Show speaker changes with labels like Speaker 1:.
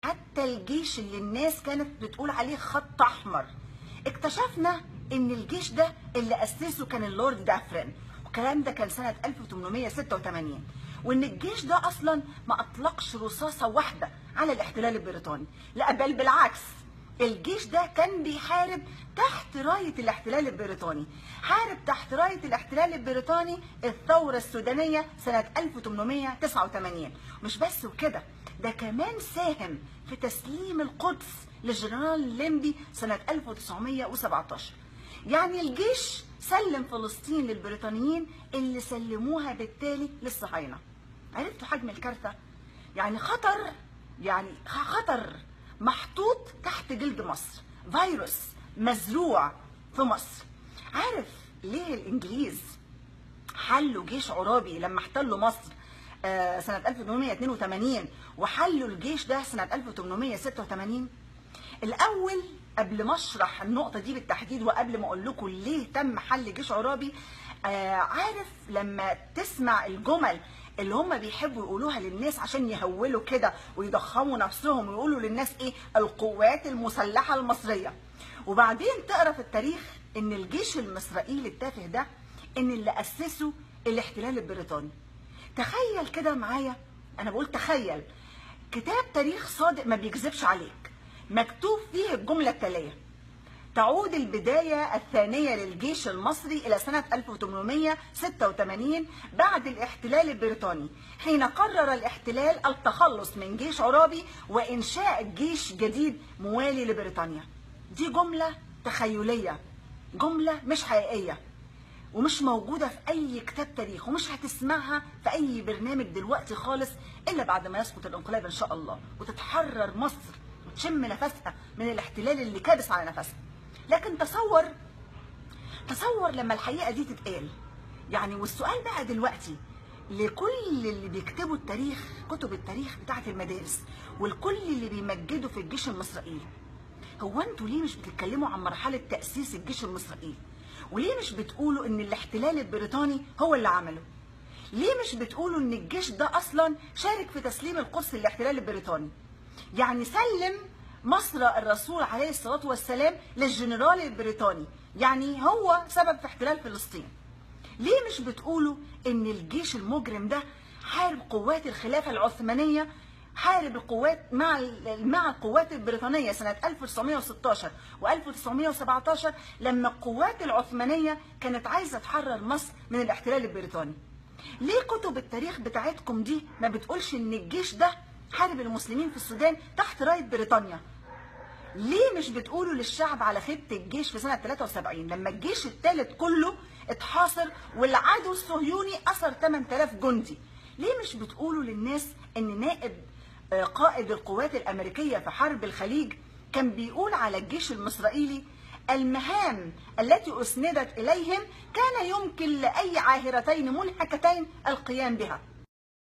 Speaker 1: حتى الجيش اللي الناس كانت بتقول عليه خط احمر، اكتشفنا ان الجيش ده اللي اسسه كان اللورد دافرين، والكلام ده كان سنه 1886، وان الجيش ده اصلا ما اطلقش رصاصه واحده على الاحتلال البريطاني، لا بل بالعكس، الجيش ده كان بيحارب تحت رايه الاحتلال البريطاني، حارب تحت رايه الاحتلال البريطاني الثوره السودانيه سنه 1889. مش بس وكده، ده كمان ساهم في تسليم القدس للجنرال الليمبي سنة 1917. يعني الجيش سلم فلسطين للبريطانيين اللي سلموها بالتالي للصهاينة. عرفتوا حجم الكارثة؟ يعني خطر محطوط تحت جلد مصر، فيروس مزروع في مصر. عارف ليه الإنجليز حلوا جيش عرابي لما احتلوا مصر سنة 1882 وحلوا الجيش ده سنة 1886؟ الأول قبل ما اشرح النقطة دي بالتحديد وقبل ما أقول لكم ليه تم حل جيش عرابي، عارف لما تسمع الجمل اللي هم بيحبوا يقولوها للناس عشان يهولوا كده ويضخموا نفسهم ويقولوا للناس ايه؟ القوات المسلحة المصرية. وبعدين تقرا في التاريخ ان الجيش الإسرائيلي التافه ده ان اللي أسسه الاحتلال البريطاني. تخيل كده معايا، انا بقول تخيل، كتاب تاريخ صادق ما بيكذبش عليك، مكتوب فيه الجملة التالية: تعود البداية الثانية للجيش المصري إلى سنة 1886 بعد الاحتلال البريطاني، حين قرر الاحتلال التخلص من جيش عرابي وإنشاء جيش جديد موالي لبريطانيا. دي جملة تخيلية، جملة مش حقيقية، ومش موجودة في أي كتاب تاريخ، ومش هتسمعها في أي برنامج دلوقتي خالص إلا بعد ما يسقط الانقلاب إن شاء الله وتتحرر مصر وتشم نفسها من الاحتلال اللي كابس على نفسها. لكن تصور لما الحقيقة دي تتقال. يعني والسؤال بقى دلوقتي لكل اللي بيكتبوا التاريخ، كتب التاريخ بتاعت المدارس، والكل اللي بيمجدوا في الجيش الإسرائيلي: هو انتوا ليه مش بتتكلموا عن مرحلة تأسيس الجيش الإسرائيلي؟ وليه مش بتقولوا ان الاحتلال البريطاني هو اللي عمله؟ ليه مش بتقولوا ان الجيش ده اصلا شارك في تسليم القدس للاحتلال البريطاني؟ يعني سلم مصر الرسول عليه الصلاة والسلام للجنرال البريطاني، يعني هو سبب في احتلال فلسطين. ليه مش بتقولوا ان الجيش المجرم ده حارب قوات الخلافة العثمانية، حارب القوات مع القوات البريطانية سنة 1916 و1917 لما القوات العثمانية كانت عايزة تحرر مصر من الاحتلال البريطاني؟ ليه كتب التاريخ بتاعتكم دي ما بتقولش ان الجيش ده حارب المسلمين في السودان تحت راية بريطانيا؟ ليه مش بتقولوا للشعب على خيبة الجيش في سنة 73 لما الجيش الثالث كله اتحاصر والعدو الصهيوني أسر 8000 جندي؟ ليه مش بتقولوا للناس ان نائب قائد القوات الأمريكية في حرب الخليج كان بيقول على الجيش الإسرائيلي: المهام التي أسندت إليهم كان يمكن لأي عاهرتين منهكتين القيام بها؟